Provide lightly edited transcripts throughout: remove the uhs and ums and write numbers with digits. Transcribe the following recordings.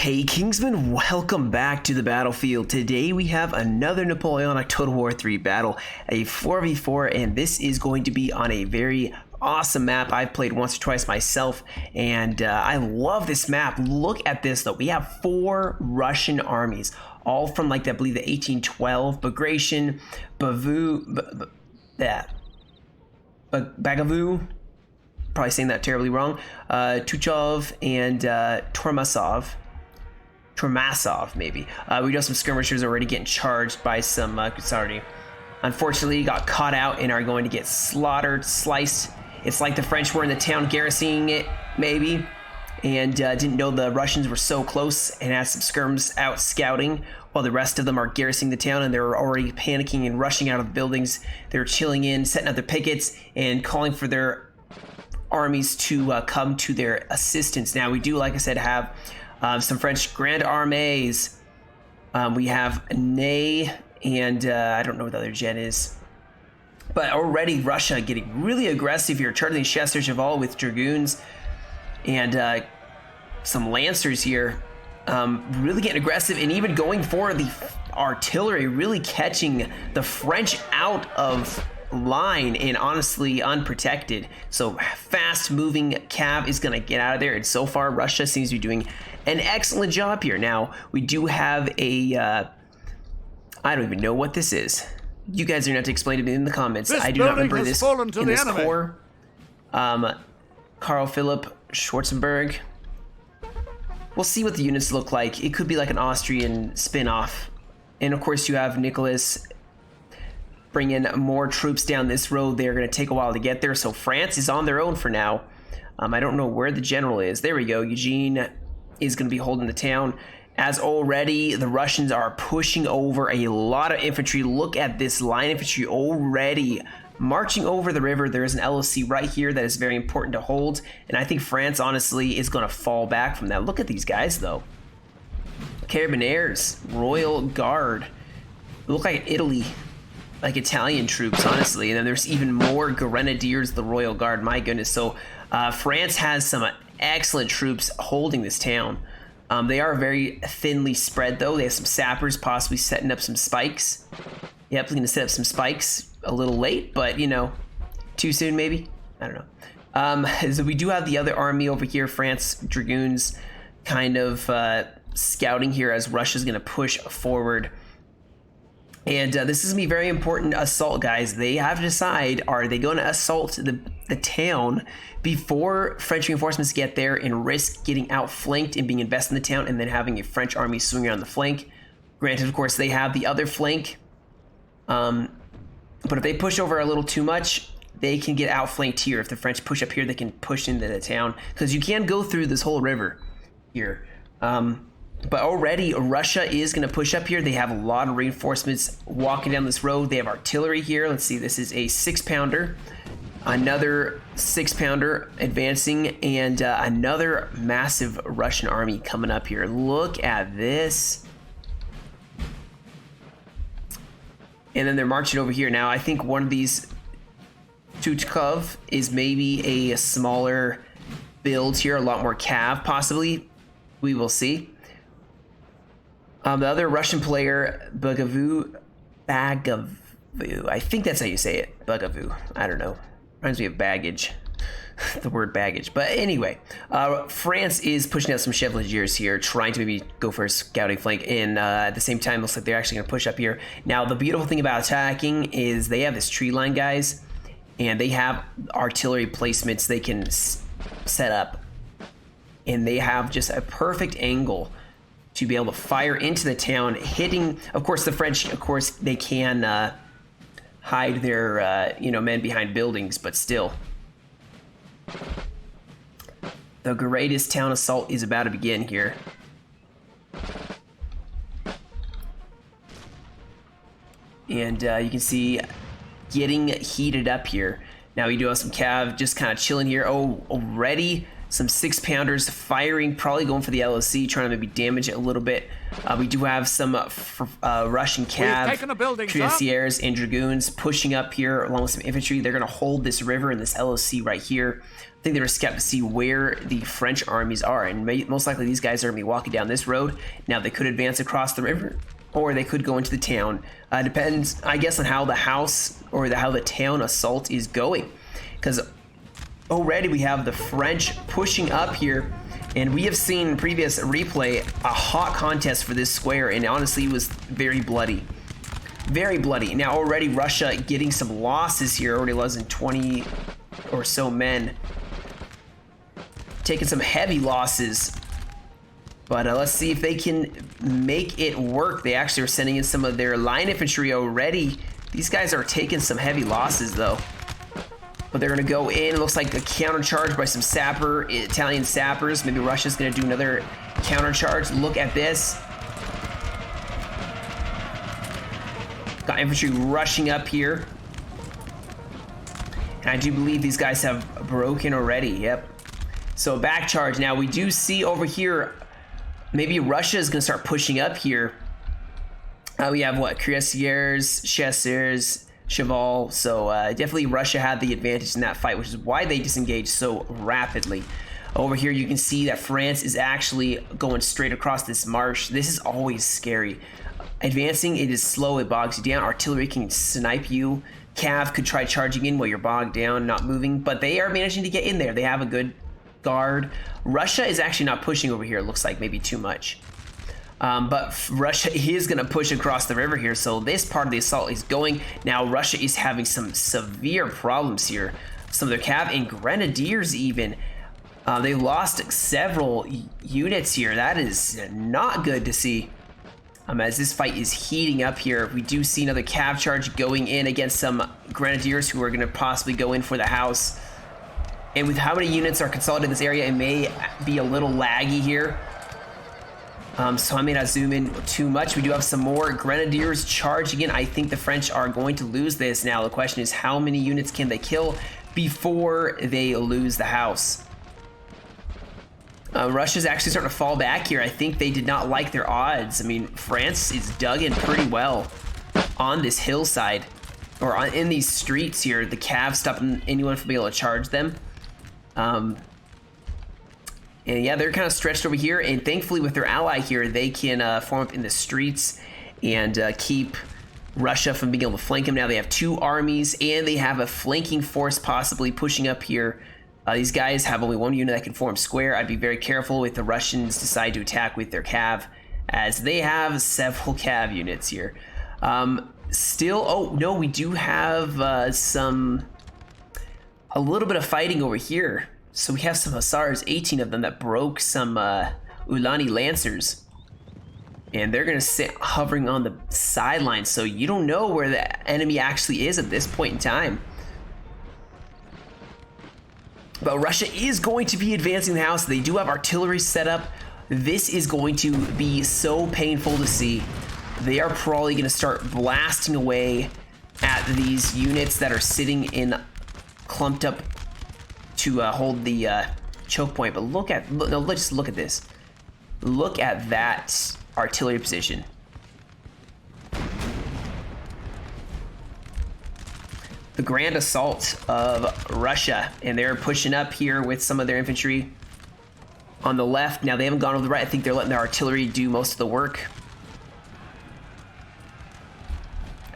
Hey Kingsman, welcome back to the battlefield. Today we have another Napoleonic Total War 3 battle, a 4v4, and this is going to be on a very awesome map. I've played once or twice myself, and I love this map. Look at this though. We have 4 Russian armies, all from like I believe the 1812, Bagration, Bagavu, probably saying that terribly wrong, Tuchov, and Tormasov, maybe. We got some skirmishers already getting charged by some Gutsardi. Unfortunately, got caught out and are going to get slaughtered, sliced. It's like the French were in the town garrisoning it, maybe, and didn't know the Russians were so close and had some skirms out scouting while the rest of them are garrisoning the town, and they were already panicking and rushing out of the buildings. They were chilling in, setting up their pickets, and calling for their armies to come to their assistance. Now, we do, like I said, have some French Grand Armies. We have Ney, and I don't know what the other gen is. But already Russia getting really aggressive here, charging Chasseurs Cheval with Dragoons and some Lancers here. Really getting aggressive and even going for the artillery, really catching the French out of line and honestly unprotected. So fast moving cav is going to get out of there, and so far Russia seems to be doing an excellent job here. Now we do have a I don't even know what this is. You guys are going to have to explain to me in the comments. I do not remember this in this core. Carl Philipp Schwarzenberg. We'll see what the units look like. It could be like an Austrian spin-off. And of course you have Nicholas bringing more troops down this road. They're going to take a while to get there. So France is on their own for now. I don't know where the general is. There we go. Eugene is going to be holding the town. As already, the Russians are pushing over a lot of infantry. Look at this line infantry already marching over the river. There is an LOC right here that is very important to hold. And I think France, honestly, is going to fall back from that. Look at these guys, though. Carabiniers, Royal Guard. They look like Italy. Like Italian troops, honestly. And then there's even more Grenadiers, the Royal Guard. My goodness. So France has some excellent troops holding this town. They are very thinly spread, though. They have some sappers possibly setting up some spikes. Yep, they're going to set up some spikes a little late, but, you know, too soon, maybe? I don't know. So we do have the other army over here, France Dragoons, kind of scouting here as Russia's going to push forward. And this is going to be very important assault, guys. They have to decide, are they going to assault the town before French reinforcements get there and risk getting outflanked and being invested in the town and then having a French army swing around the flank? Granted, of course, they have the other flank. But if they push over a little too much, they can get outflanked here. If the French push up here, they can push into the town. Because you can go through this whole river here. But already Russia is going to push up here. They have a lot of reinforcements walking down this road. They have artillery here. Let's see. This is a 6-pounder. Another 6-pounder advancing. And another massive Russian army coming up here. Look at this. And then they're marching over here. Now, I think one of these Tuchkov is maybe a smaller build here. A lot more cav, possibly. We will see. The other Russian player, Bagavu, I think that's how you say it, Bagavu. I don't know. Reminds me of baggage, the word baggage. But anyway, France is pushing out some Chevaliers here, trying to maybe go for a scouting flank. And at the same time, looks like they're actually going to push up here. Now, the beautiful thing about attacking is they have this tree line, guys, and they have artillery placements they can set up. And they have just a perfect angle to be able to fire into the town, hitting, of course, the French, of course, they can hide their, men behind buildings, but still. The greatest town assault is about to begin here. And you can see getting heated up here. Now we do have some cav just kind of chilling here. Oh, already Some 6-pounders firing, probably going for the LOC, trying to maybe damage it a little bit. We do have some Russian cav, cuirassiers, and dragoons pushing up here along with some infantry. They're going to hold this river and this LOC right here. I think they were scared to see where the French armies are, and most likely these guys are going to be walking down this road. Now they could advance across the river, or they could go into the town. Depends, I guess, on how the house or how the town assault is going, because already we have the French pushing up here, and we have seen in previous replay a hot contest for this square, and honestly it was very bloody. Very bloody. Now already Russia getting some losses here, already losing 20 or so men. Taking some heavy losses. But let's see if they can make it work. They actually are sending in some of their line infantry already. These guys are taking some heavy losses though. But they're going to go in. It looks like a countercharge by some Italian sappers. Maybe Russia's going to do another countercharge. Look at this. Got infantry rushing up here. And I do believe these guys have broken already. Yep. So back charge. Now we do see over here, maybe Russia is going to start pushing up here. We have what? Cuirassiers, chasseurs, Cheval, so definitely Russia had the advantage in that fight, which is why they disengaged so rapidly. Over here you can see that France is actually going straight across this marsh. This is always scary. Advancing, it is slow, it bogs you down. Artillery can snipe you. Cav could try charging in while you're bogged down, not moving, but they are managing to get in there. They have a good guard. Russia is actually not pushing over here, it looks like maybe too much. But Russia is going to push across the river here, so this part of the assault is going. Now Russia is having some severe problems here. Some of their cav and grenadiers even. They lost several units here. That is not good to see. As this fight is heating up here, we do see another cav charge going in against some grenadiers who are going to possibly go in for the house. And with how many units are consolidated in this area, it may be a little laggy here. So I may not zoom in too much. We do have some more grenadiers charging in. I think the French are going to lose this now. The question is, how many units can they kill before they lose the house? Russia's actually starting to fall back here. I think they did not like their odds. I mean, France is dug in pretty well on this hillside, or in these streets here. The cav stopping anyone from being able to charge them. And yeah, they're kind of stretched over here, and thankfully with their ally here, they can form up in the streets and keep Russia from being able to flank them. Now they have 2 armies, and they have a flanking force possibly pushing up here. These guys have only 1 unit that can form square. I'd be very careful if the Russians decide to attack with their cav, as they have several cav units here. Still, oh no, we do have a little bit of fighting over here. So we have some hussars, 18 of them, that broke some Ulani lancers. And they're going to sit hovering on the sidelines, so you don't know where the enemy actually is at this point in time. But Russia is going to be advancing the house. They do have artillery set up. This is going to be so painful to see. They are probably going to start blasting away at these units that are sitting in clumped up to hold the choke point. But let's look at this. Look at that artillery position. The grand assault of Russia, and they're pushing up here with some of their infantry on the left. Now they haven't gone over the right. I think they're letting their artillery do most of the work.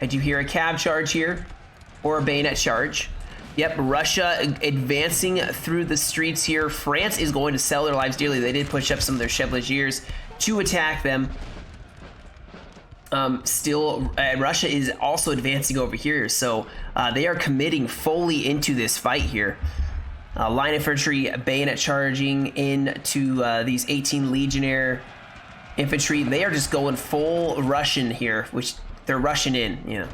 I do hear a cav charge here, or a bayonet charge. Yep, Russia advancing through the streets here. France is going to sell their lives dearly. They did push up some of their chevaliers to attack them. Russia is also advancing over here, so they are committing fully into this fight here. Line infantry bayonet charging into these 18 legionnaire infantry. They are just going full Russian here, which they're rushing in. You know,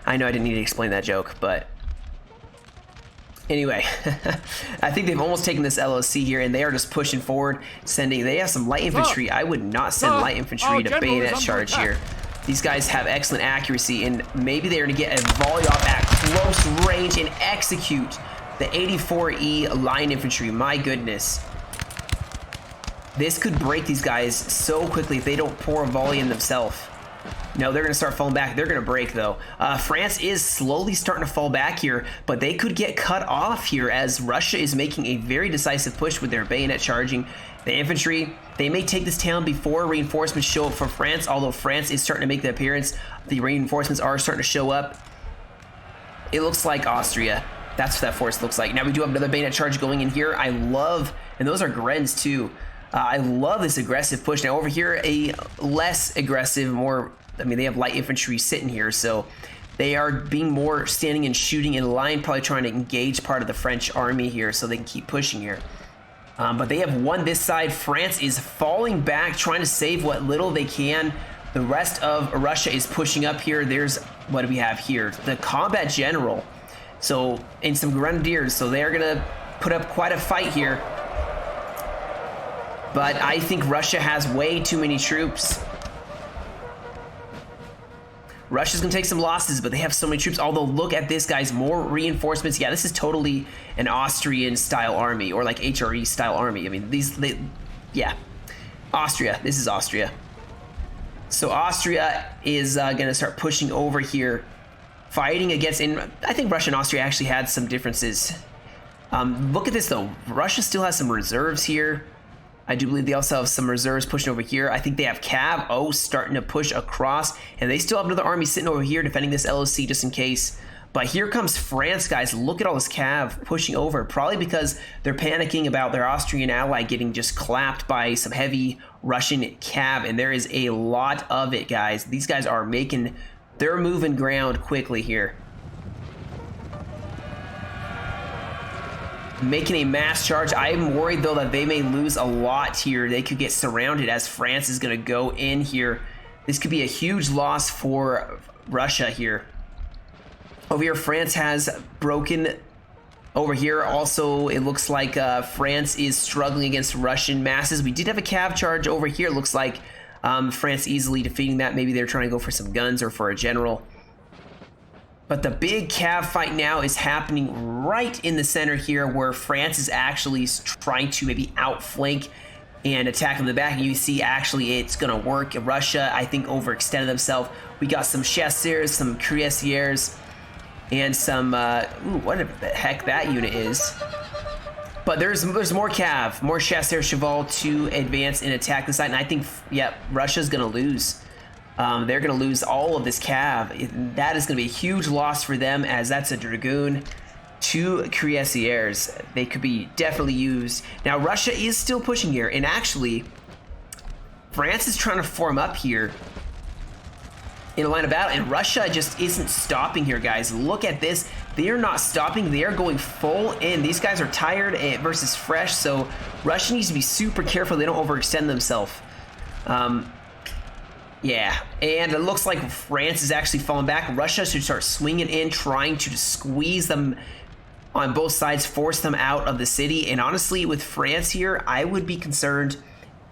I know I didn't need to explain that joke, but anyway, I think they've almost taken this LOC here, and they are just pushing forward, sending. They have some light infantry. I would not send light infantry to bayonet charge here. These guys have excellent accuracy, and maybe they're going to get a volley off at close range and execute The 84E line infantry, my goodness. This could break these guys so quickly if they don't pour a volley in themselves. No, they're going to start falling back. They're going to break, though. France is slowly starting to fall back here, but they could get cut off here as Russia is making a very decisive push with their bayonet charging. The infantry, they may take this town before reinforcements show up for France, although France is starting to make the appearance. The reinforcements are starting to show up. It looks like Austria. That's what that force looks like. Now we do have another bayonet charge going in here. I love, and those are Grens too. I love this aggressive push. Now over here, a less aggressive, more, I mean, they have light infantry sitting here, so they are being more standing and shooting in line, probably trying to engage part of the French army here so they can keep pushing here. But they have won this side. France is falling back, trying to save what little they can. The rest of Russia is pushing up here. There's, what do we have here? The combat general. So, and some grenadiers. So they're going to put up quite a fight here. But I think Russia has way too many troops. Russia's going to take some losses, but they have so many troops. Although, look at this, guys. More reinforcements. Yeah, this is totally an Austrian-style army, or like HRE-style army. I mean, yeah. Austria. This is Austria. So Austria is going to start pushing over here, fighting against, and I think Russia and Austria actually had some differences. Look at this, though. Russia still has some reserves here. I do believe they also have some reserves pushing over here. I think they have Cav starting to push across, and they still have another army sitting over here defending this LOC just in case. But here comes France, guys. Look at all this Cav pushing over, probably because they're panicking about their Austrian ally getting just clapped by some heavy Russian Cav, and there is a lot of it, guys. These guys are they're moving ground quickly here. Making a mass charge. I'm worried, though, that they may lose a lot here. They could get surrounded as France is going to go in here. This could be a huge loss for Russia here. Over here, France has broken. Over here, also, it looks like France is struggling against Russian masses. We did have a cav charge over here. It looks like France easily defeating that. Maybe they're trying to go for some guns or for a general. But the big cav fight now is happening right in the center here, where France is actually trying to maybe outflank and attack from the back. And you see, actually, it's going to work. Russia, I think, overextended themselves. We got some chasseurs, some cuirassiers, and some, what the heck that unit is. But there's more cav, more chasseurs cheval to advance and attack the site. And I think, yeah, Russia's going to lose. They're going to lose all of this cav. That is going to be a huge loss for them, as that's a dragoon, 2 cuirassiers. They could be definitely used. Now, Russia is still pushing here, and actually, France is trying to form up here in a line of battle, and Russia just isn't stopping here, guys. Look at this. They are not stopping. They are going full in. These guys are tired versus fresh, so Russia needs to be super careful they don't overextend themselves. Yeah, and it looks like France is actually falling back. Russia should start swinging in, trying to squeeze them on both sides, force them out of the city. And honestly, with France here, I would be concerned.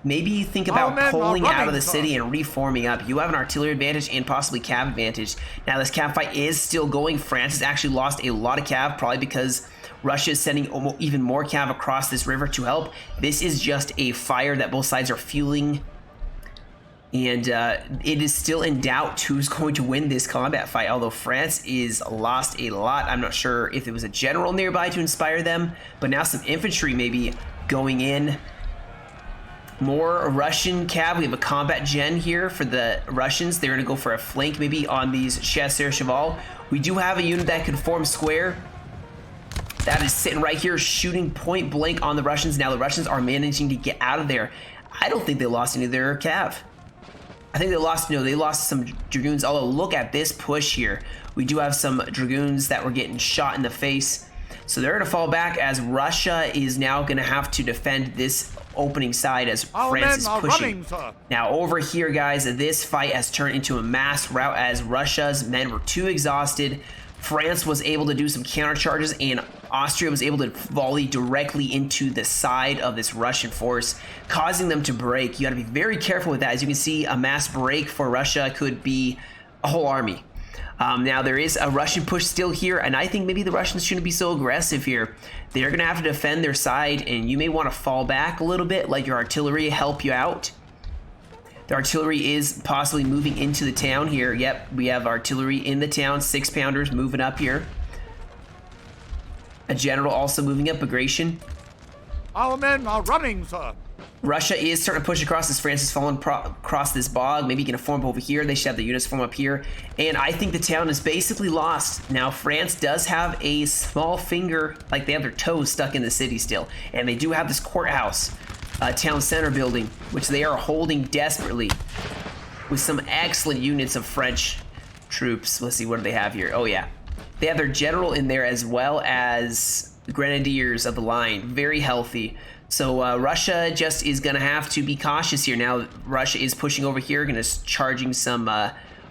Maybe think about pulling out of the city and reforming up. You have an artillery advantage and possibly cav advantage. Now, this cav fight is still going. France has actually lost a lot of cav, probably because Russia is sending even more cav across this river to help. This is just a fire that both sides are fueling. And it is still in doubt who's going to win this combat fight, although France is lost a lot. I'm not sure if it was a general nearby to inspire them, but now some infantry maybe going in. More Russian cav. We have a combat gen here for the Russians. They're going to go for a flank maybe on these chasseurs cheval. We do have a unit that can form square. That is sitting right here, shooting point blank on the Russians. Now the Russians are managing to get out of there. I don't think they lost any of their cav. I think they lost some dragoons, although look at this push here. We do have some dragoons that were getting shot in the face. So they're going to fall back as Russia is now going to have to defend this opening side as France is pushing. Now over here, guys, this fight has turned into a mass rout as Russia's men were too exhausted. France was able to do some counter charges, and Austria was able to volley directly into the side of this Russian force, causing them to break. You got to be very careful with that. As you can see, a mass break for Russia could be a whole army. Now there is a Russian push still here, and I think maybe the Russians shouldn't be so aggressive here. They're going to have to defend their side, and you may want to fall back a little bit, let your artillery help you out. The artillery is possibly moving into the town here. Yep, we have artillery in the town, 6-pounders moving up here. A general also moving up, Bagration. Our men are running, sir. Russia is starting to push across as France is falling across this bog. Maybe going to form over here. They should have the units form up here. And I think the town is basically lost. Now, France does have a small finger, like they have their toes stuck in the city still. And they do have this courthouse, town center building, which they are holding desperately with some excellent units of French troops. Let's see, what do they have here? Oh, yeah. They have their general in there as well as grenadiers of the line. Very healthy. So Russia just is going to have to be cautious here. Now, Russia is pushing over here, going to charging some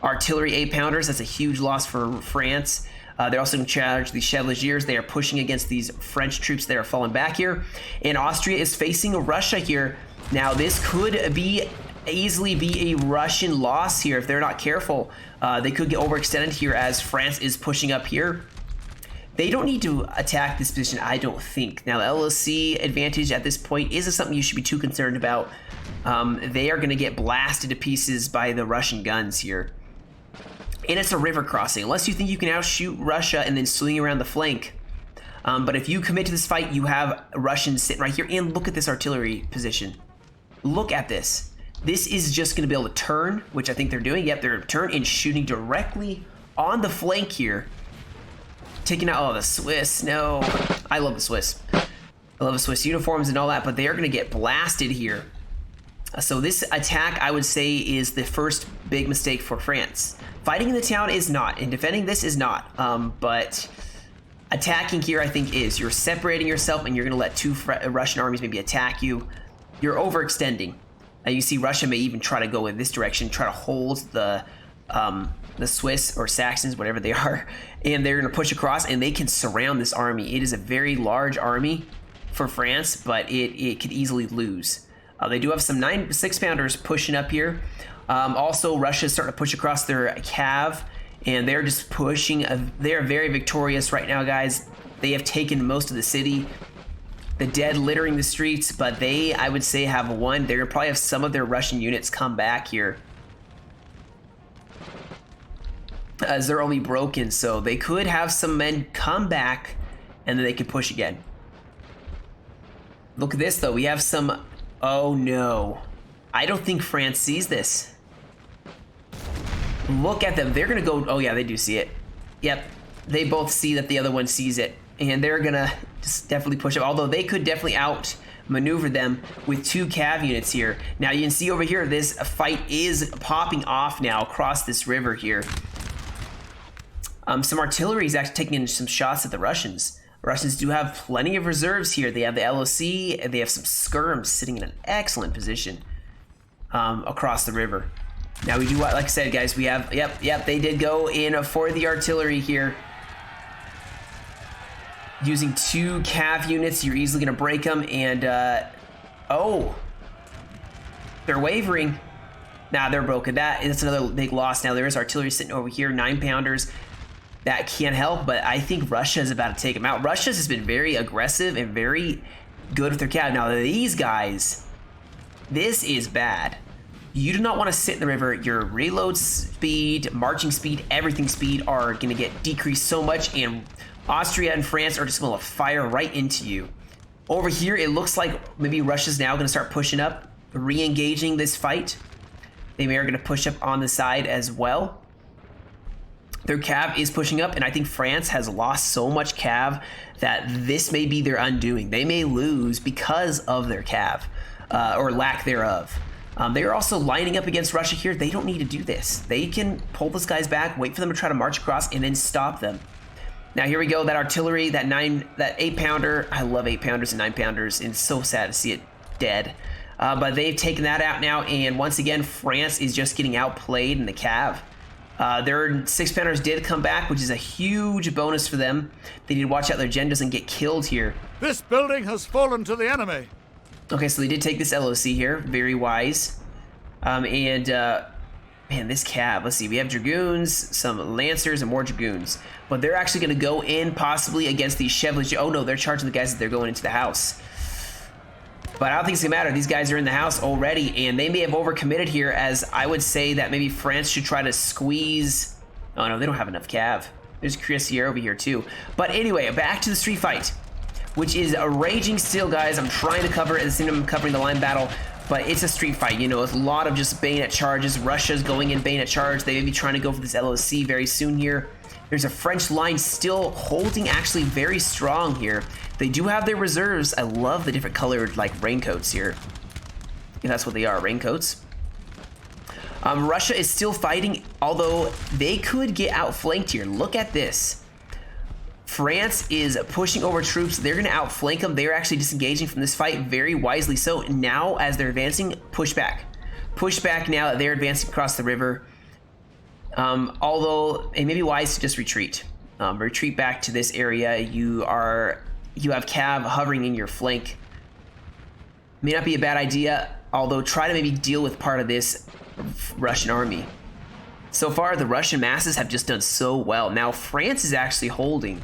artillery 8-pounders. That's a huge loss for France. They're also going to charge the Chevaliers. They are pushing against these French troops that are falling back here. And Austria is facing Russia here. Now, this could easily be a Russian loss here if they're not careful. They could get overextended here as France is pushing up here. They don't need to attack this position, I don't think. Now, the LOC advantage at this point isn't something you should be too concerned about. They are going to get blasted to pieces by the Russian guns here. And it's a river crossing. Unless you think you can outshoot Russia and then swing around the flank. But if you commit to this fight, you have Russians sitting right here. And look at this artillery position. Look at this. This is just going to be able to turn, which I think they're doing. Yep, they're turn and shooting directly on the flank here. Taking out, oh, the Swiss, no. I love the Swiss. I love the Swiss uniforms and all that, but they are going to get blasted here. So this attack, I would say, is the first big mistake for France. Fighting in the town is not, and defending this is not. But attacking here, I think, is. You're separating yourself, and you're going to let two Russian armies maybe attack you. You're overextending. You see Russia may even try to go in this direction, try to hold the Swiss or Saxons, whatever they are, and they're going to push across, and they can surround this army. It is a very large army for France, but it could easily lose. They do have some 6-pounders pushing up here. Also, Russia's starting to push across their cav, and they're just pushing. They're very victorious right now, guys. They have taken most of the city. The dead littering the streets, but they, I would say, have won. They're going to probably have some of their Russian units come back here, as they're only broken, so they could have some men come back and then they could push again. Look at this, though. We have some... Oh, no. I don't think France sees this. Look at them. They're going to go... Oh, yeah, they do see it. Yep. They both see that the other one sees it, and they're going to just definitely push up, although they could definitely outmaneuver them with 2 cav units here. Now, you can see over here, this fight is popping off now across this river here. Some artillery is actually taking in some shots at the Russians. Russians do have plenty of reserves here. They have the LOC, and they have some skirms sitting in an excellent position across the river. Now we do, like I said, guys, we have, yep, they did go in for the artillery here. Using 2 cav units, you're easily going to break them, and, oh, they're wavering. Nah, they're broken. That's another big loss. Now there is artillery sitting over here, 9-pounders. That can't help, but I think Russia is about to take them out. Russia's has been very aggressive and very good with their cav. Now these guys, this is bad. You do not want to sit in the river. Your reload speed, marching speed, everything speed are going to get decreased so much, and Austria and France are just going to fire right into you. Over here, it looks like maybe Russia's now going to start pushing up, re-engaging this fight. They are going to push up on the side as well. Their cav is pushing up, and I think France has lost so much cav that this may be their undoing. They may lose because of their cav, or lack thereof. They are also lining up against Russia here. They don't need to do this. They can pull these guys back, wait for them to try to march across, and then stop them. Now here we go, that artillery, that 8-pounder. I love 8-pounders and 9-pounders, and it's so sad to see it dead. But they've taken that out now, and once again, France is just getting outplayed in the cav. Their 6-pounders did come back, which is a huge bonus for them. They need to watch out their gen doesn't get killed here. This building has fallen to the enemy. Okay, so they did take this LOC here. Very wise. And Man, this cab. Let's see. We have dragoons, some lancers, and more dragoons. But they're actually going to go in possibly against these chevaliers. Oh no, they're charging the guys that they're going into the house. But I don't think it's going to matter. These guys are in the house already, and they may have overcommitted here, as I would say that maybe France should try to squeeze... Oh no, they don't have enough cav. There's Cuirassier over here too. But anyway, back to the street fight, which is a raging still, guys. I'm trying to cover it at the same time I'm covering the line battle. But it's a street fight, you know, it's a lot of just bayonet charges. Russia's going in bayonet charge. They may be trying to go for this LOC very soon here. There's a French line still holding actually very strong here. They do have their reserves. I love the different colored, like, raincoats here. Yeah, that's what they are, raincoats. Russia is still fighting, although they could get outflanked here. Look at this. France is pushing over troops. They're going to outflank them. They're actually disengaging from this fight very wisely. So now, as they're advancing, push back. Push back now that they're advancing across the river. Although it may be wise to just retreat. Retreat back to this area. You have cav hovering in your flank. May not be a bad idea, although try to maybe deal with part of this Russian army. So far, the Russian masses have just done so well. Now, France is actually holding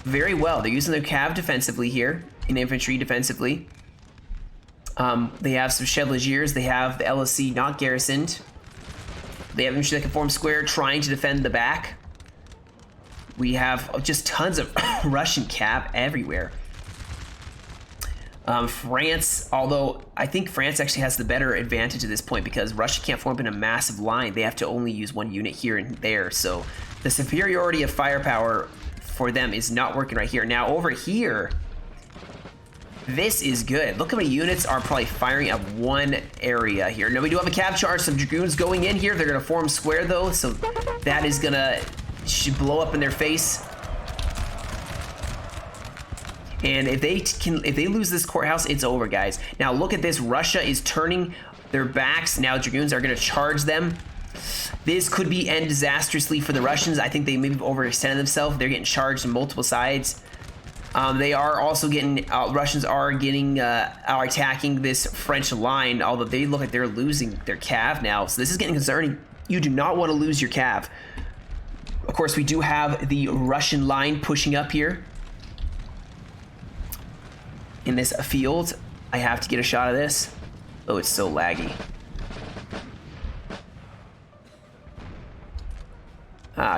very well. They're using their cav defensively here, in infantry defensively. They have some chevaliers. They have the LSC not garrisoned. They have infantry that can form square, trying to defend the back. We have just tons of Russian cav everywhere. France, although I think France actually has the better advantage at this point because Russia can't form up in a massive line. They have to only use one unit here and there. So the superiority of firepower for them is not working right here. Now over here, this is good. Look how many units are probably firing at one area here. Now we do have a cav charge, some dragoons going in here. They're going to form square though, so that is going to blow up in their face. And if they lose this courthouse, it's over, guys. Now look at this. Russia is turning their backs. Now dragoons are going to charge them. This could be end disastrously for the Russians. I think they maybe overextended themselves. They're getting charged on multiple sides. They are also getting Russians are attacking this French line. Although they look like they're losing their cav now, so this is getting concerning. You do not want to lose your cav. Of course, we do have the Russian line pushing up here. In this field, I have to get a shot of this. Oh, it's so laggy.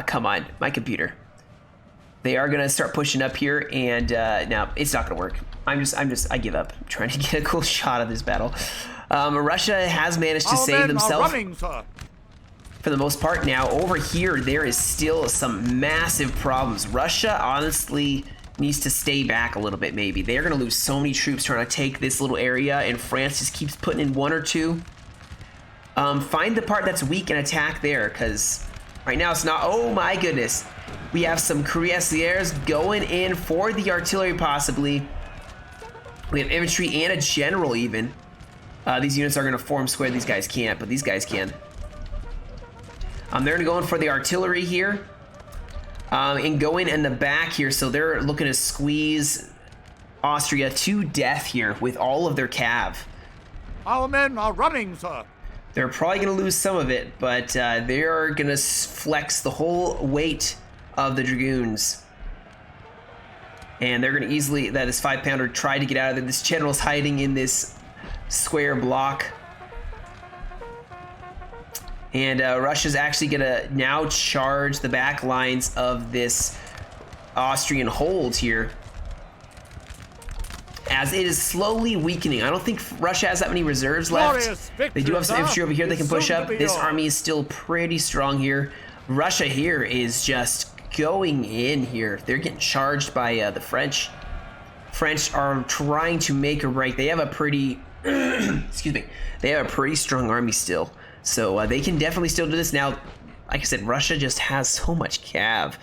Come on, my computer. They are gonna start pushing up here, and now it's not gonna work. I give up. I'm trying to get a cool shot of this battle. Russia has managed to save themselves for the most part. Now over here, there is still some massive problems. Russia, honestly, needs to stay back a little bit, maybe. They're going to lose so many troops trying to take this little area, and France just keeps putting in one or two. Find the part that's weak and attack there, because right now it's not... Oh my goodness. We have some cuirassiers going in for the artillery, possibly. We have infantry and a general, even. These units are going to form square. These guys can't, but these guys can. They're going to go in for the artillery here. And going in the back here, so they're looking to squeeze Austria to death here with all of their cav. Our men are running, sir. They're probably going to lose some of it, but they're going to flex the whole weight of the dragoons. And they're going to easily, this 5-pounder, try to get out of there. This general's hiding in this square block. And Russia's actually going to now charge the back lines of this Austrian hold here, as it is slowly weakening. I don't think Russia has that many reserves left. They do have some infantry over here they can push up. This army is still pretty strong here. Russia here is just going in here. They're getting charged by the French. French are trying to make a break. They have a pretty, excuse me, they have a pretty strong army still. So they can definitely still do this. Now, like I said, Russia just has so much cav.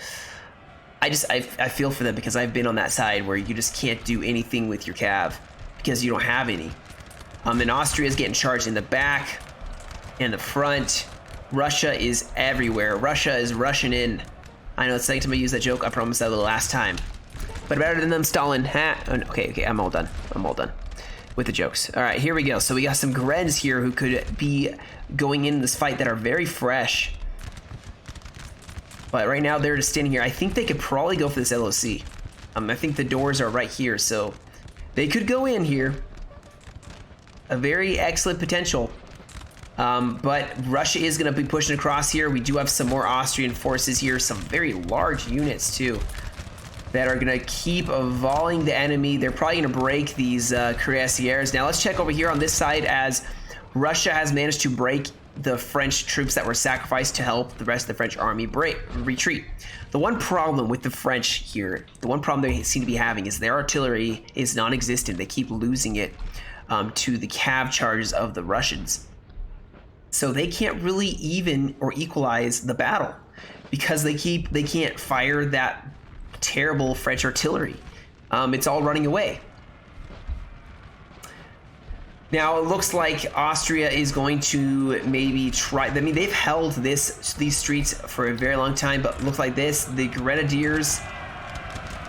I feel for them because I've been on that side where you just can't do anything with your cav because you don't have any. And Austria is getting charged in the back and the front. Russia is everywhere. Russia is rushing in. I know it's the second time I used that joke. I promised that the last time. But better than them, Stalin. Okay, I'm all done. with the jokes. All right, here we go. So we got some Grens here who could be going in this fight that are very fresh. But right now they're just standing here. I think they could probably go for this LOC. I think the doors are right here, so they could go in here. A very excellent potential. But Russia is going to be pushing across here. We do have some more Austrian forces here, some very large units too, that are going to keep volleying the enemy. They're probably going to break these cuirassiers. Now let's check over here on this side, as Russia has managed to break the French troops that were sacrificed to help the rest of the French army retreat. The one problem with the French here, the one problem they seem to be having, is their artillery is non-existent. They keep losing it to the cav charges of the Russians. So they can't really even or equalize the battle because they can't fire that terrible French artillery. It's all running away. Now it looks like Austria is going to maybe try. I mean, they've held these streets for a very long time, but looks like this. The Grenadiers.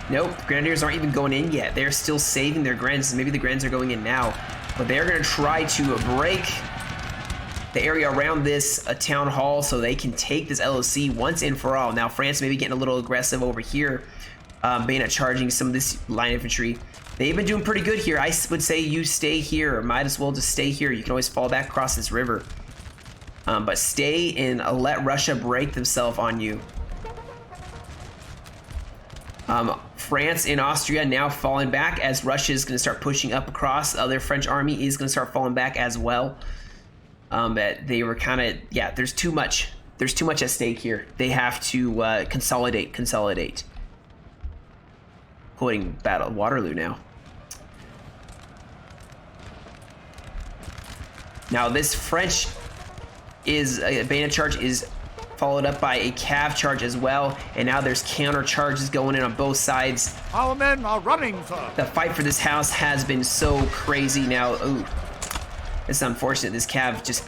Nope, the Grenadiers aren't even going in yet. They're still saving their Grens. Maybe the Grens are going in now, but they're going to try to break the area around this town hall so they can take this LOC once and for all. Now France may be getting a little aggressive over here, bayonet charging some of this line infantry. They've been doing pretty good here. I would say you stay here. Might as well just stay here. You can always fall back across this river. But stay and let Russia break themselves on you. France and Austria now falling back as Russia is going to start pushing up across. Their French army is going to start falling back as well. But they were kind of, yeah, there's too much. There's too much at stake here. They have to consolidate. Quoting Battle of Waterloo now. Now this French bayonet charge is followed up by a cav charge as well, and now there's counter charges going in on both sides. Our men are running, sir. The fight for this house has been so crazy now. Ooh, it's unfortunate. This cav just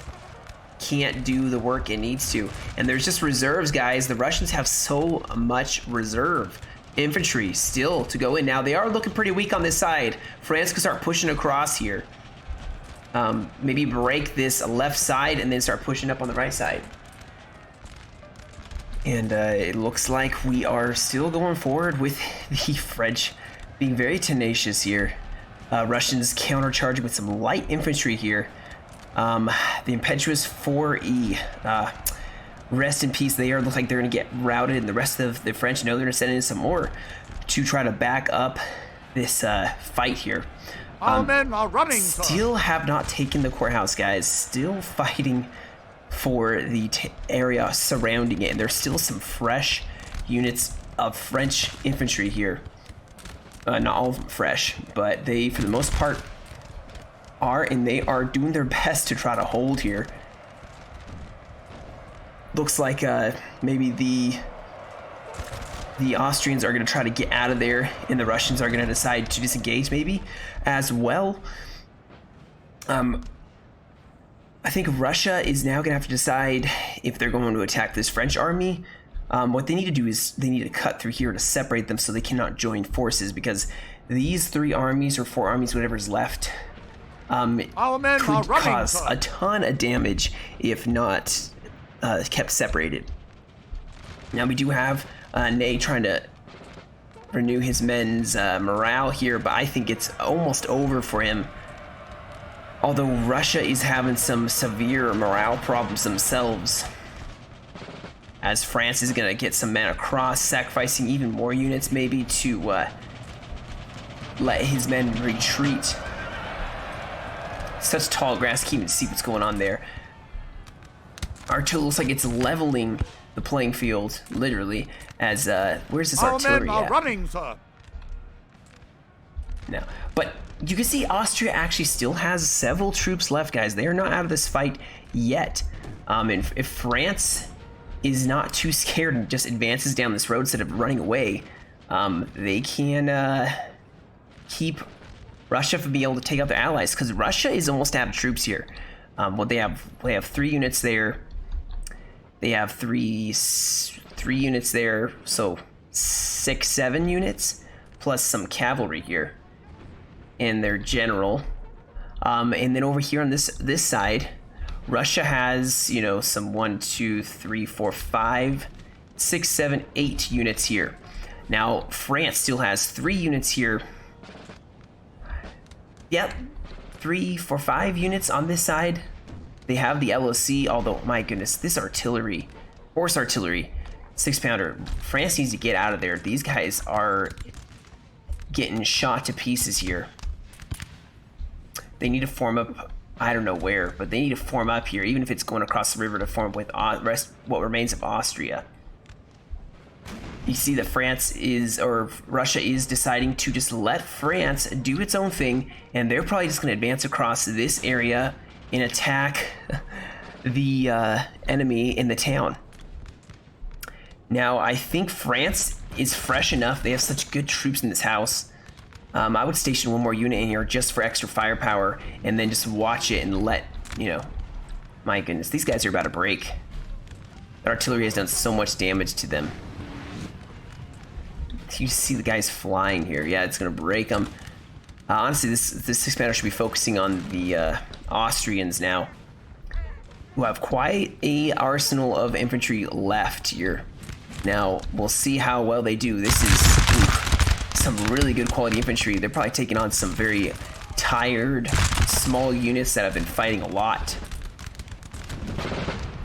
can't do the work it needs to, and there's just reserves, guys. The Russians have so much reserve infantry still to go in. Now they are looking pretty weak on this side. France can start pushing across here. Maybe break this left side and then start pushing up on the right side. And it looks like we are still going forward with the French being very tenacious here. Russians countercharging with some light infantry here. The impetuous 4E. Rest in peace. They look like they're going to get routed, and the rest of the French know they're going to send in some more to try to back up this fight here. Our men are running, sir. Still have not taken the courthouse, guys. Still fighting for the area surrounding it, and there's still some fresh units of French infantry here. Not all of them fresh, but they, for the most part, are, and they are doing their best to try to hold here. Looks like maybe the Austrians are going to try to get out of there, and the Russians are going to decide to disengage maybe as well. I think Russia is now going to have to decide if they're going to attack this French army. What they need to do is they need to cut through here to separate them so they cannot join forces, because these 3 armies or 4 armies, whatever's left, Our men are could running, cause sir. a ton of damage if not kept separated. Now we do have Ney trying to renew his men's morale here, but I think it's almost over for him. Although Russia is having some severe morale problems themselves, as France is going to get some men across, sacrificing even more units maybe to let his men retreat. Such tall grass, can't even see what's going on there. Artillery looks like it's leveling the playing field, literally, as, where's this artillery Our men are at? running, sir. No, but you can see Austria actually still has several troops left, guys. They are not out of this fight yet. And if France is not too scared and just advances down this road instead of running away, they can keep Russia from being able to take out their allies, because Russia is almost out of troops here. They have 3 units there. They have three units there, so 6-7 units plus some cavalry here, and their general And then over here on this side, Russia has, you know, some 1, 2, 3, 4, 5, 6, 7, 8 units here. Now, France still has 3 units here. Yep, 3, 4, 5 units on this side. They have the LOC, although, my goodness, this artillery, horse artillery, 6-pounder. France needs to get out of there. These guys are getting shot to pieces here. They need to form up, I don't know where, but they need to form up here, even if it's going across the river to form up with what remains of Austria. You see that Russia is deciding to just let France do its own thing, and they're probably just going to advance across this area and attack the enemy in the town. Now, I think France is fresh enough. They have such good troops in this house. I would station 1 more unit in here just for extra firepower, and then just watch it and let, you know, my goodness, these guys are about to break. The artillery has done so much damage to them. You see the guys flying here. Yeah, it's going to break them. Honestly, this 6-pounder should be focusing on the Austrians now, who have quite a arsenal of infantry left here. Now, we'll see how well they do. This is some really good quality infantry. They're probably taking on some very tired, small units that have been fighting a lot.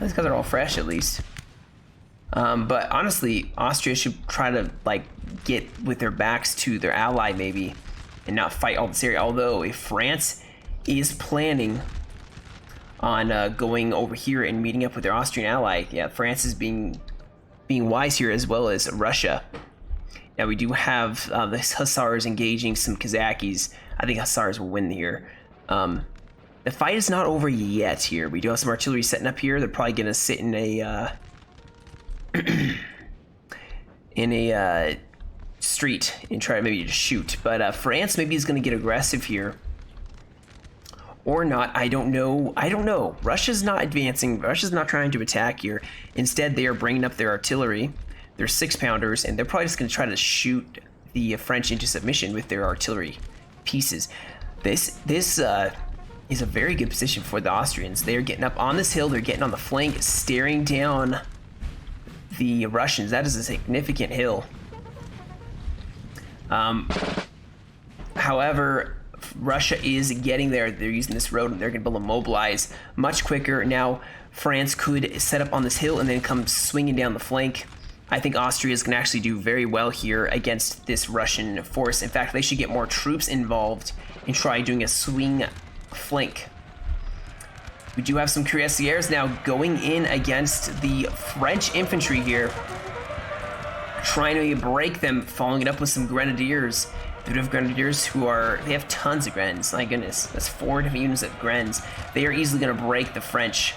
These guys are all fresh, at least. But honestly, Austria should try to, like, get with their backs to their ally, maybe, and not fight all this area. Although, if France is planning on going over here and meeting up with their Austrian ally, yeah, France is being wise here, as well as Russia. Now, we do have the Hussars engaging some Kazakis. I think Hussars will win here. The fight is not over yet here. We do have some artillery setting up here. They're probably going to sit in a street and try maybe to shoot. But France maybe is going to get aggressive here. Or not, I don't know. Russia's not advancing. Russia's not trying to attack here. Instead, they are bringing up their artillery, their 6-pounders, and they're probably just going to try to shoot the French into submission with their artillery pieces. This is a very good position for the Austrians. They are getting up on this hill. They're getting on the flank, staring down the Russians. That is a significant hill. However, Russia is getting there. They're using this road, and they're going to be able to mobilize much quicker. Now, France could set up on this hill and then come swinging down the flank. I think Austria is going to actually do very well here against this Russian force. In fact, they should get more troops involved and try doing a swing flank. We do have some cuirassiers now going in against the French infantry here, trying to break them, following it up with some grenadiers. They have grenadiers they have tons of Grens. My goodness, that's 4 different units of Grens. They are easily going to break the French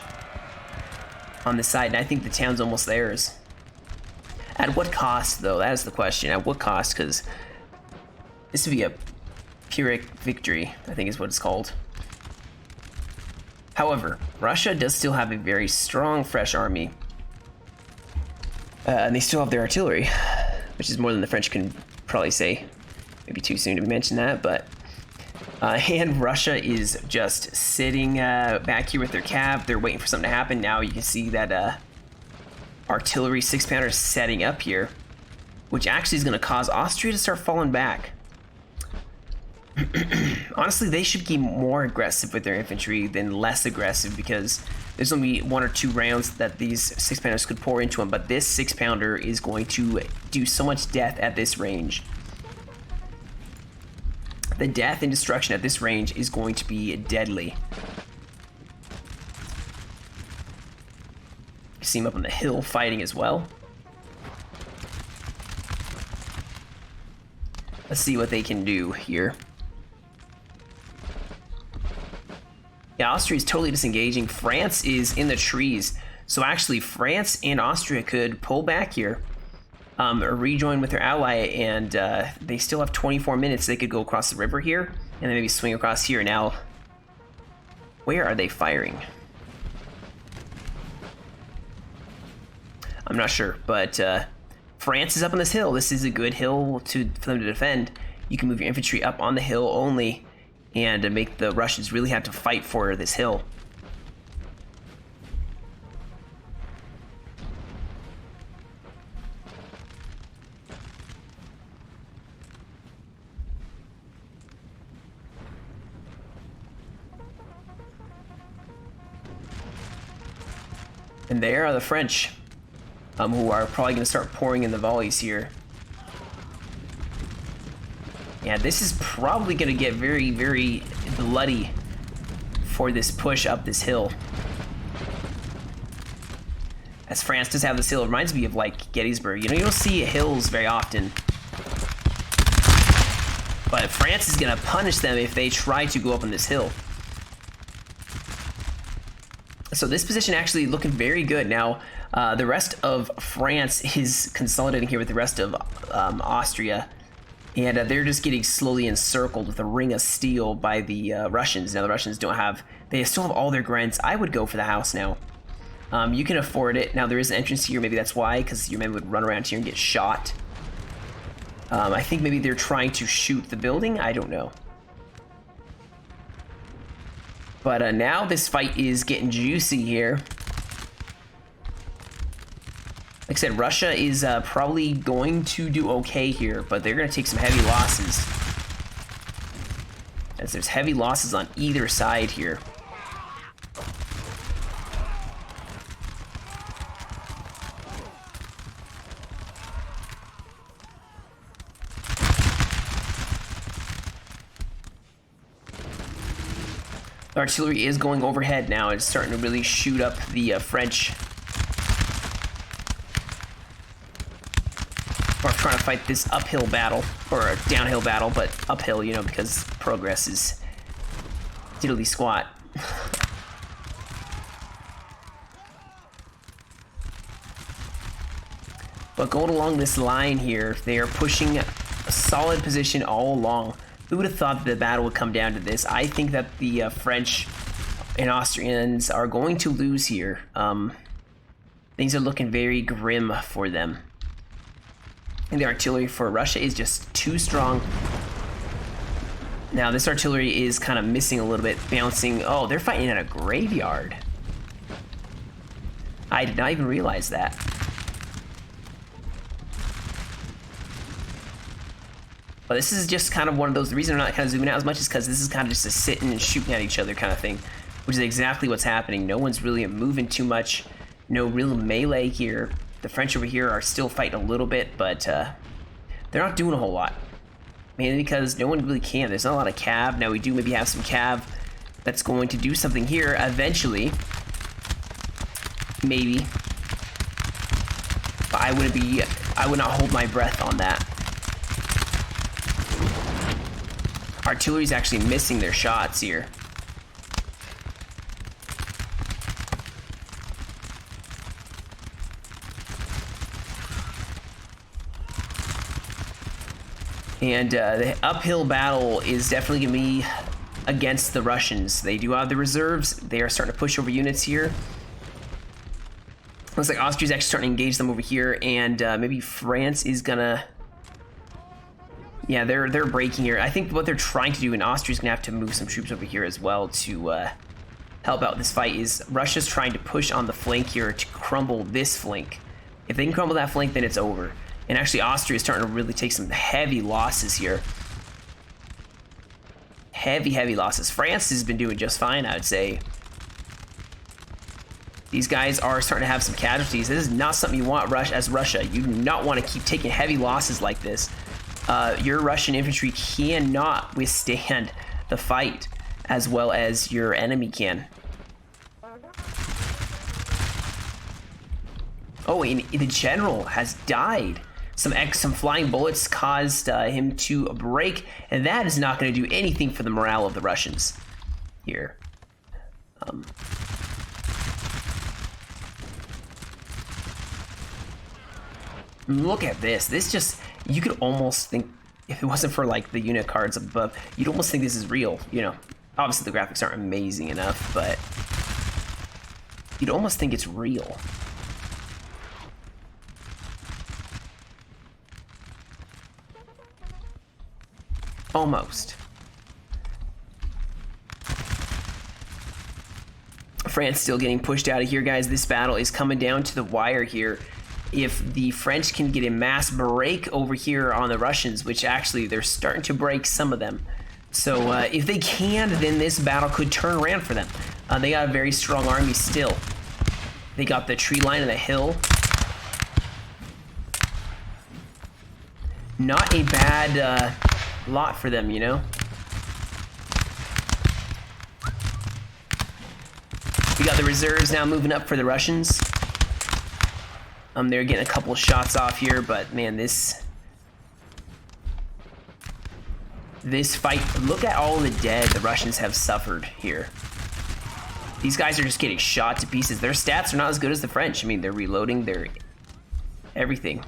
on this side, and I think the town's almost theirs. At what cost, though? That is the question. At what cost? Because this would be a Pyrrhic victory, I think is what it's called. However, Russia does still have a very strong, fresh army. And they still have their artillery, which is more than the French can probably say. Maybe too soon to mention that, but... and Russia is just sitting back here with their cav. They're waiting for something to happen. Now you can see that artillery 6-pounder setting up here, which actually is going to cause Austria to start falling back. Honestly, they should be more aggressive with their infantry than less aggressive, because there's only 1 or 2 rounds that these 6-pounders could pour into them, but this 6-pounder is going to do so much death at this range. The death and destruction at this range is going to be deadly. You see him up on the hill fighting as well. Let's see what they can do here. Yeah, Austria is totally disengaging. France is in the trees. So actually, France and Austria could pull back here. Or rejoin with their ally, and they still have 24 minutes. They could go across the river here, and then maybe swing across here. Now, where are they firing? I'm not sure, but France is up on this hill. This is a good hill for them to defend. You can move your infantry up on the hill only, and to make the Russians really have to fight for this hill. And there are the French, who are probably going to start pouring in the volleys here. Yeah, this is probably going to get very, very bloody for this push up this hill. As France does have this hill, it reminds me of like Gettysburg. You know, you don't see hills very often. But France is going to punish them if they try to go up on this hill. So this position actually looking very good. Now, the rest of France is consolidating here with the rest of Austria. And they're just getting slowly encircled with a ring of steel by the Russians. Now, the Russians don't have... They still have all their grants. I would go for the house now. You can afford it. Now, there is an entrance here. Maybe that's why, because your men would run around here and get shot. I think maybe they're trying to shoot the building. I don't know. But now this fight is getting juicy here. Like I said, Russia is probably going to do okay here, but they're going to take some heavy losses. As there's heavy losses on either side here. The artillery is going overhead now. It's starting to really shoot up the French. Or trying to fight this uphill battle, or a downhill battle, but uphill, you know, because progress is diddly squat. But going along this line here, they are pushing a solid position all along. Who would have thought that the battle would come down to this? I think that the French and Austrians are going to lose here. Things are looking very grim for them. And the artillery for Russia is just too strong. Now, this artillery is kind of missing a little bit, bouncing. Oh, they're fighting at a graveyard. I did not even realize that. But this is just kind of one of those, the reason I'm not kind of zooming out as much is because this is kind of just a sitting and shooting at each other kind of thing, which is exactly what's happening. No one's really moving too much. No real melee here. The French over here are still fighting a little bit, but they're not doing a whole lot. Mainly because no one really can. There's not a lot of cav. Now we do maybe have some cav that's going to do something here eventually. Maybe. But I would not hold my breath on that. Artillery's actually missing their shots here. And the uphill battle is definitely going to be against the Russians. They do have the reserves. They are starting to push over units here. Looks like Austria's actually starting to engage them over here, and maybe France is going to... Yeah, they're breaking here. I think what they're trying to do, and Austria's going to have to move some troops over here as well to help out this fight, is Russia's trying to push on the flank here to crumble this flank. If they can crumble that flank, then it's over. And actually, Austria is starting to really take some heavy losses here. Heavy, heavy losses. France has been doing just fine, I would say. These guys are starting to have some casualties. This is not something you want as Russia. You do not want to keep taking heavy losses like this. Your Russian infantry cannot withstand the fight as well as your enemy can. Oh, and the general has died. Some flying bullets caused him to break, and that is not going to do anything for the morale of the Russians here. Look at this. This just, you could almost think, if it wasn't for like the unit cards above, you'd almost think this is real. You know, obviously the graphics aren't amazing enough, but you'd almost think it's real. Almost. France still getting pushed out of here, guys. This battle is coming down to the wire here. If the French can get a mass break over here on the Russians, which actually they're starting to break some of them. So if they can, then this battle could turn around for them. They got a very strong army still. They got the tree line and the hill. Not a bad lot for them, you know? We got the reserves now moving up for the Russians. They're getting a couple of shots off here, but man, this fight, look at all the dead the Russians have suffered here. These guys are just getting shot to pieces. Their stats are not as good as the French. I mean, they're reloading, they're everything.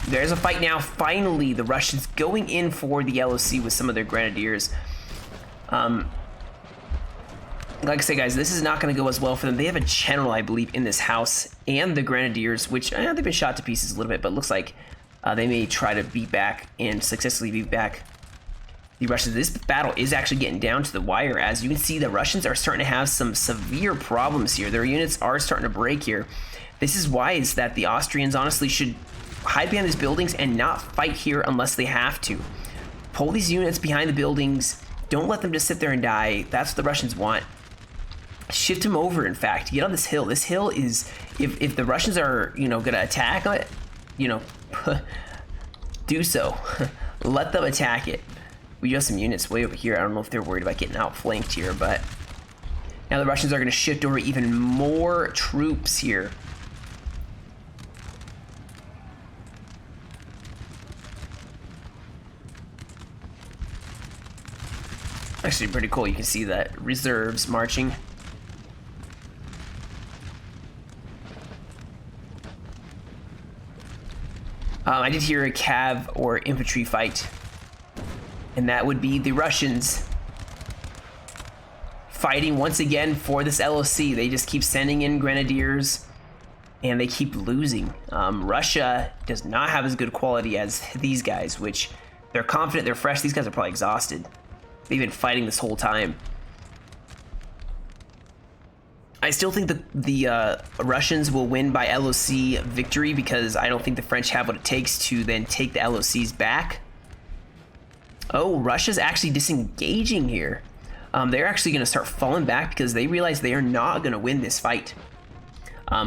There's a fight now. Finally, the Russians going in for the LOC with some of their grenadiers. Like I say, guys, this is not going to go as well for them. They have a general, I believe, in this house, and the grenadiers, which they've been shot to pieces a little bit, but it looks like they may try to beat back and successfully beat back the Russians. This battle is actually getting down to the wire. As you can see, the Russians are starting to have some severe problems here. Their units are starting to break here. This is why is that the Austrians honestly should hide behind these buildings and not fight here unless they have to. Pull these units behind the buildings. Don't let them just sit there and die. That's what the Russians want. Shift them over, in fact. Get on this hill. This hill is, if the Russians are, you know, going to attack it, you know, do so. Let them attack it. We do have some units way over here. I don't know if they're worried about getting outflanked here, but now the Russians are going to shift over even more troops here. Actually pretty cool. You can see that reserves marching. I did hear a cav or infantry fight, and that would be the Russians fighting once again for this LOC. They just keep sending in grenadiers, and they keep losing. Russia does not have as good quality as these guys, which they're confident, they're fresh. These guys are probably exhausted. They've been fighting this whole time. I still think the Russians will win by LOC victory because I don't think the French have what it takes to then take the LOCs back. Oh, Russia's actually disengaging here. They're actually going to start falling back because they realize they are not going to win this fight.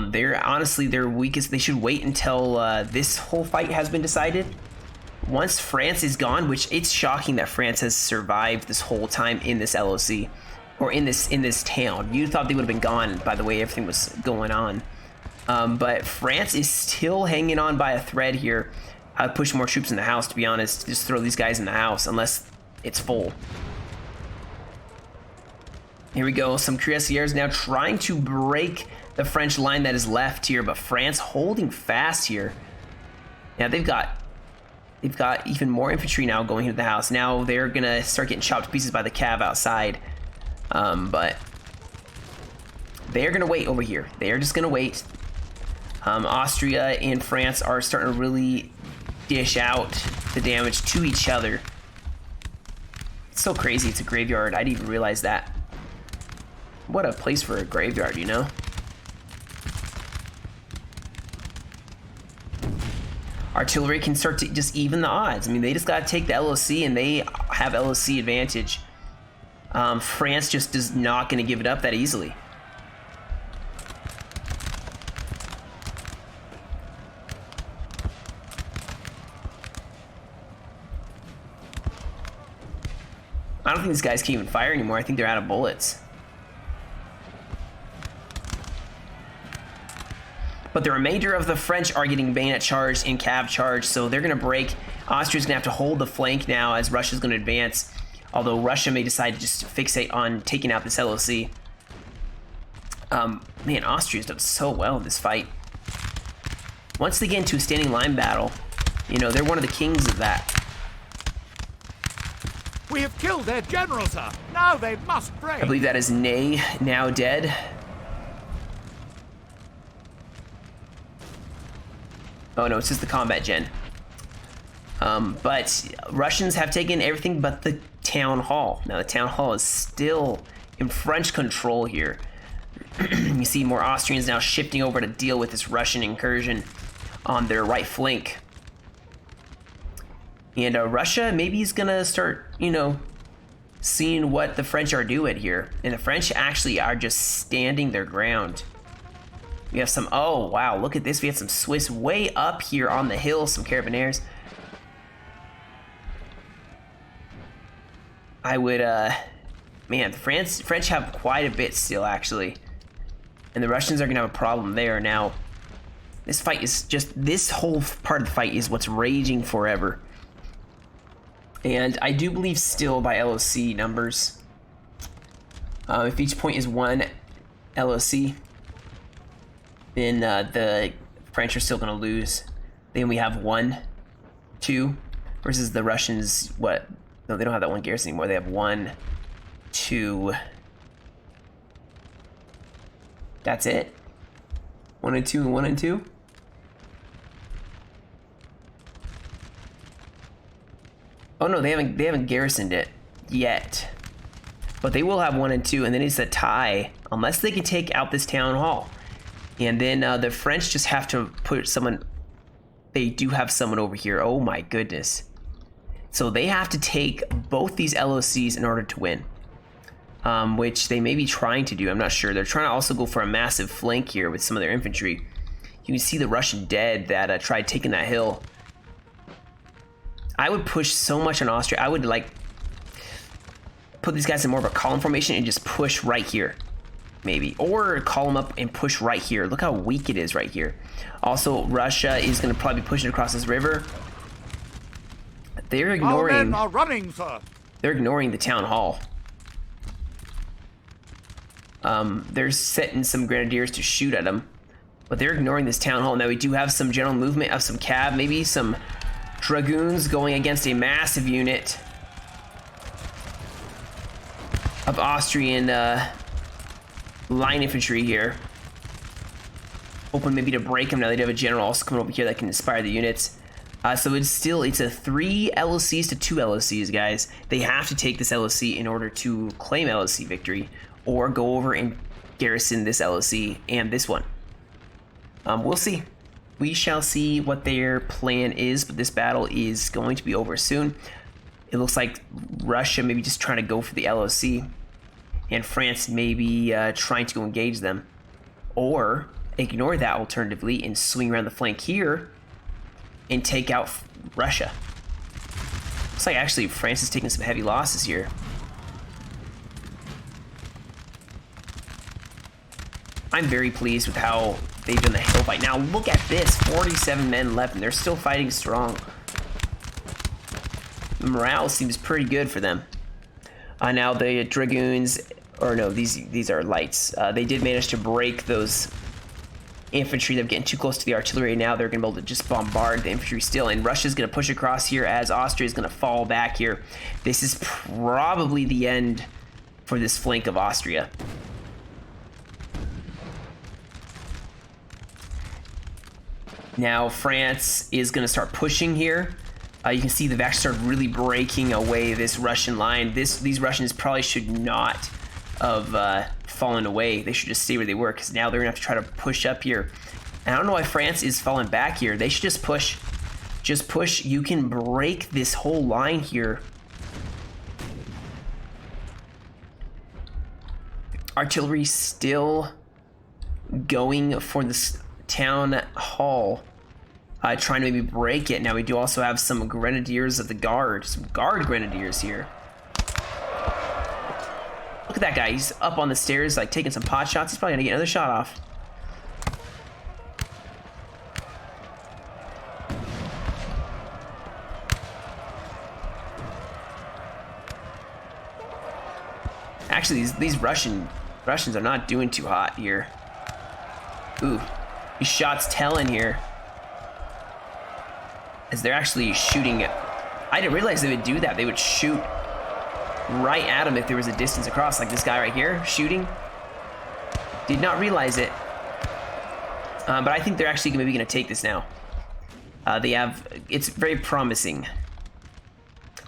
They're honestly their weakest. They should wait until this whole fight has been decided. Once France is gone, which it's shocking that France has survived this whole time in this LOC. Or in this town. You thought they would have been gone by the way everything was going on. But France is still hanging on by a thread here. I'd push more troops in the house, to be honest. Just throw these guys in the house, unless it's full. Here we go. Some cuirassiers now trying to break the French line that is left here, but France holding fast here. Now they've got even more infantry now going into the house. Now they're gonna start getting chopped to pieces by the cav outside. But they're gonna wait over here. They're just gonna wait. Austria and France are starting to really dish out the damage to each other. It's so crazy. It's a graveyard. I didn't even realize that. What a place for a graveyard, you know? Artillery can start to just even the odds. I mean, they just gotta take the LOC, and they have LOC advantage. France just is not going to give it up that easily. I don't think these guys can even fire anymore. I think they're out of bullets. But the remainder of the French are getting bayonet charged and cav charged, so they're going to break. Austria's going to have to hold the flank now as Russia's going to advance. Although Russia may decide to just fixate on taking out this LOC. Man, Austria's done so well in this fight. Once they get into a standing line battle, you know, they're one of the kings of that. We have killed their general, sir. Now they must break. I believe that is Ney, now dead. Oh no, it's just the combat gen. But Russians have taken everything but the town hall. Now the town hall is still in French control here. You see more Austrians now shifting over to deal with this Russian incursion on their right flank. And Russia maybe is gonna start, you know, seeing what the French are doing here. And the French actually are just standing their ground. We have some, oh wow, look at this. We have some Swiss way up here on the hill, some Carabineers. I would, man, the French have quite a bit still, actually. And the Russians are gonna have a problem there. Now, this fight is just, this whole part of the fight is what's raging forever. And I do believe still by LOC numbers, if each point is 1 LOC, then the French are still gonna lose. Then we have 1, 2, versus the Russians, what? No, they don't have that 1 garrison anymore. They have 1, 2. That's it? 1 and 2 and 1 and 2? Oh no, they haven't garrisoned it yet. But they will have 1 and 2, and then it's a tie, unless they can take out this town hall. And then the French just have to put someone, they do have someone over here. Oh my goodness. So they have to take both these LOCs in order to win. Which they may be trying to do, I'm not sure. They're trying to also go for a massive flank here with some of their infantry. You can see the Russian dead that tried taking that hill. I would push so much on Austria. I would like put these guys in more of a column formation and just push right here, maybe. Or call them up and push right here. Look how weak it is right here. Also, Russia is going to probably be pushing across this river. They're ignoring... Our men are running, sir. They're ignoring the town hall. They're setting some grenadiers to shoot at them, but they're ignoring this town hall. Now we do have some general movement of some cav, maybe some dragoons going against a massive unit of Austrian line infantry here. Hoping maybe to break them. Now they do have a general also coming over here that can inspire the units. So it's a 3 LOCs to 2 LOCs, guys. They have to take this LOC in order to claim LOC victory, or go over and garrison this LOC and this one. We'll see. We shall see what their plan is, but this battle is going to be over soon. It looks like Russia maybe just trying to go for the LOC, and France maybe trying to go engage them, or ignore that alternatively and swing around the flank here and take out Russia. Looks like actually France is taking some heavy losses here. I'm very pleased with how they've done the hill fight. Now look at this, 47 men left, and they're still fighting strong. The morale seems pretty good for them. Now the dragoons, or no, these are lights. They did manage to break those infantry that are getting too close to the artillery. Now they're going to be able to just bombard the infantry still, and Russia's going to push across here as Austria is going to fall back here. This is probably the end for this flank of Austria. Now France is going to start pushing here. You can see they've actually started really breaking away this Russian line. These Russians probably should not have fallen away. They should just stay where they were, because now they're going to have to try to push up here. And I don't know why France is falling back here. They should just push. Just push. You can break this whole line here. Artillery still going for this town hall, trying to maybe break it. Now we do also have some grenadiers of the guard, some guard grenadiers here. Look at that guy, he's up on the stairs like taking some pot shots. He's probably gonna get another shot off. Actually, these Russians are not doing too hot here. Ooh. These shots telling here, as they're actually shooting it. I didn't realize they would do that. They would shoot right at him if there was a distance across, like this guy right here shooting. Did not realize it. But I think they're actually maybe going to take this now. It's very promising.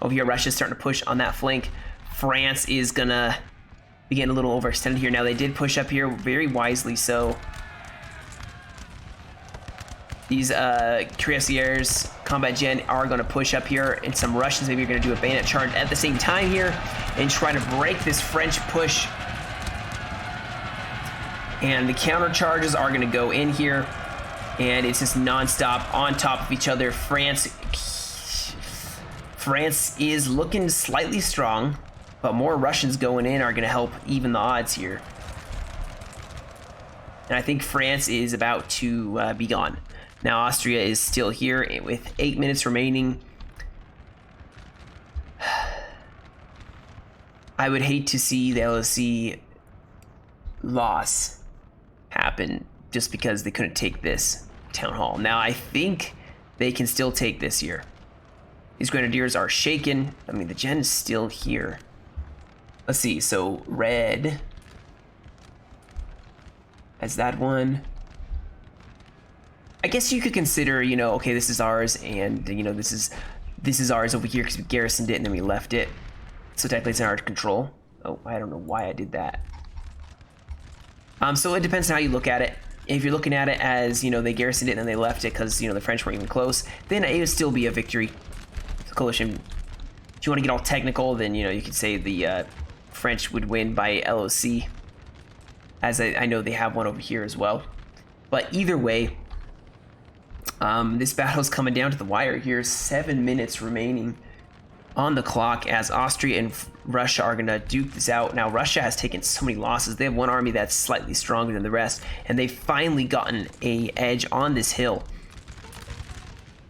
Over here, Russia's starting to push on that flank. France is gonna be getting a little overextended here. Now, they did push up here very wisely, so these cuirassiers, combat gen, are gonna push up here, and some Russians maybe are gonna do a bayonet charge at the same time here and try to break this French push. And the counter charges are gonna go in here, and it's just non-stop on top of each other. France is looking slightly strong, but more Russians going in are going to help even the odds here. And I think France is about to be gone. Now Austria is still here with 8 minutes remaining. I would hate to see the LOC loss happen just because they couldn't take this town hall. Now I think they can still take this here. These grenadiers are shaken. I mean, the gen is still here. Let's see. So red as that one. I guess you could consider, you know, okay, this is ours, and you know, this is ours over here because we garrisoned it and then we left it. So technically, it's in our control. Oh, I don't know why I did that. So it depends on how you look at it. If you're looking at it as, you know, they garrisoned it and then they left it because, you know, the French weren't even close, then it would still be a victory. Coalition. If you want to get all technical, then, you know, you could say the French would win by LOC, as I know they have one over here as well. But either way, this battle's coming down to the wire here. 7 minutes remaining on the clock as Austria and Russia are gonna duke this out. Now Russia has taken so many losses. They have one army that's slightly stronger than the rest, and they've finally gotten a edge on this hill.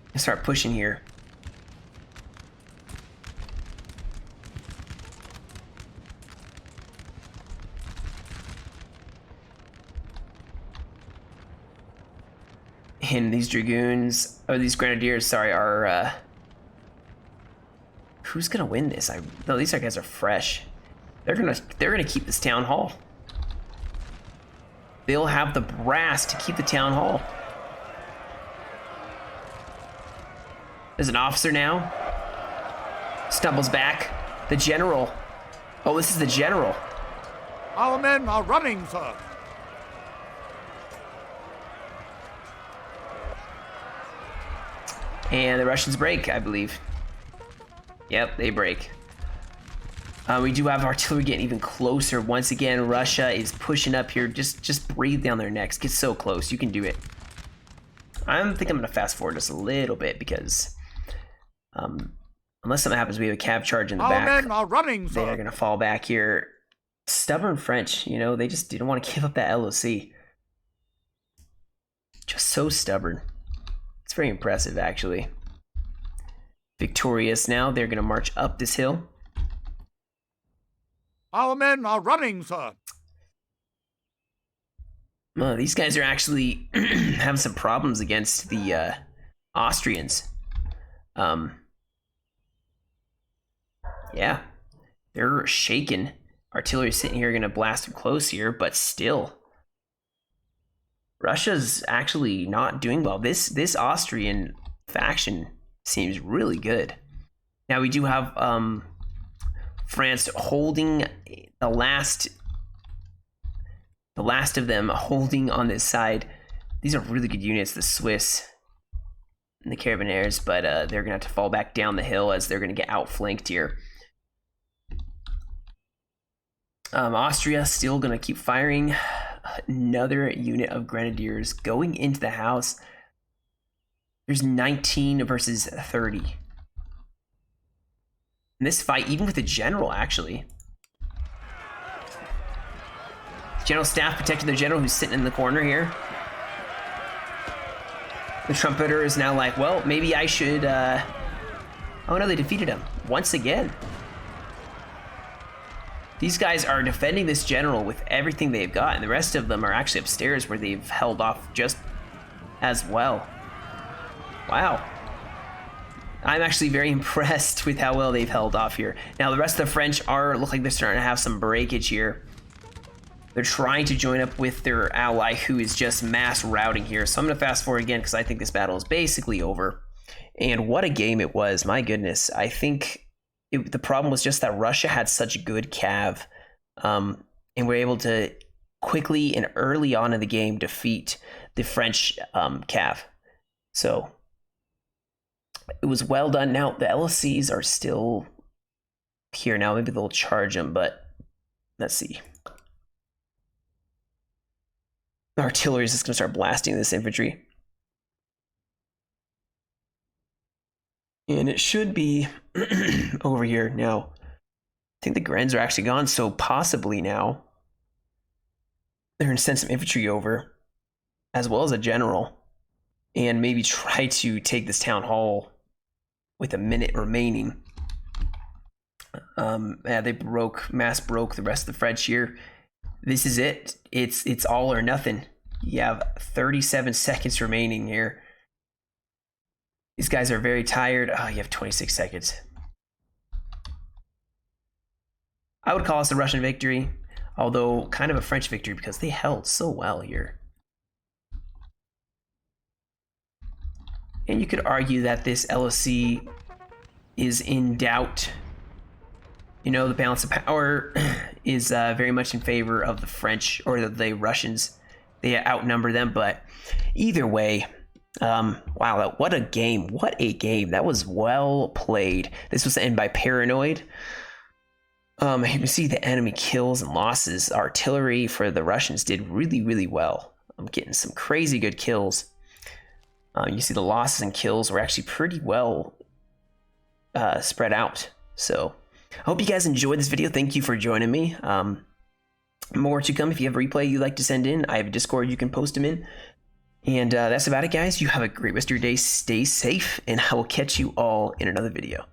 Let's start pushing here. And these dragoons, or these grenadiers, sorry, are who's gonna win this? No, these guys are fresh. They're gonna keep this town hall. They'll have the brass to keep the town hall. There's an officer now. Stumbles back. The general. Oh, this is the general. Our men are running, sir. And the Russians break, I believe. Yep, they break. We do have artillery getting even closer. Once again, Russia is pushing up here. Just breathe down their necks. Get so close. You can do it. I think I'm going to fast forward just a little bit because unless something happens, we have a cav charge in the back. Our men are running, sir. They're going to fall back here. Stubborn French, you know, they just didn't want to give up that LOC. Just so stubborn. It's very impressive, actually. Victorious now. They're going to march up this hill. Our men are running, sir. These guys are actually having some problems against the Austrians. Yeah. They're shaken. Artillery sitting here going to blast them close here, but still. Russia's actually not doing well. This Austrian faction seems really good. Now we do have France holding the last of them holding on this side. These are really good units, the Swiss and the Carabiniers, but they're gonna have to fall back down the hill as they're gonna get outflanked here. Austria still gonna keep firing. Another unit of grenadiers going into the house. There's 19 versus 30. In this fight, even with the general, actually. General staff protecting the general who's sitting in the corner here. The trumpeter is now like, well, maybe I should, Oh no, they defeated him once again. These guys are defending this general with everything they've got, and the rest of them are actually upstairs where they've held off just as well. Wow. I'm actually very impressed with how well they've held off here. Now, the rest of the French look like they're starting to have some breakage here. They're trying to join up with their ally, who is just mass routing here. So I'm going to fast forward again because I think this battle is basically over. And what a game it was. My goodness. I think the problem was just that Russia had such good cav. And we're able to quickly and early on in the game defeat the French cav. So it was well done. Now, the LSCs are still here now. Maybe they'll charge them, but let's see. The artillery is just going to start blasting this infantry. And it should be over here now. I think the Grens are actually gone, so possibly now they're going to send some infantry over, as well as a general, and maybe try to take this town hall with a minute remaining. Yeah, they mass broke the rest of the French here. This is it. It's all or nothing. You have 37 seconds remaining here. These guys are very tired. Oh, you have 26 seconds. I would call this a Russian victory, although kind of a French victory because they held so well here. And you could argue that this LSC is in doubt. You know, the balance of power is very much in favor of the French or the Russians. They outnumber them, but either way, wow, what a game. What a game. That was well played. This was the end by Paranoid. You can see the enemy kills and losses. Artillery for the Russians did really, really well. I'm getting some crazy good kills. You see the losses and kills were actually pretty well spread out. So I hope you guys enjoyed this video. Thank you for joining me. More to come. If you have a replay you'd like to send in, I have a Discord you can post them in. And that's about it, guys. You have a great rest of your day. Stay safe, and I will catch you all in another video.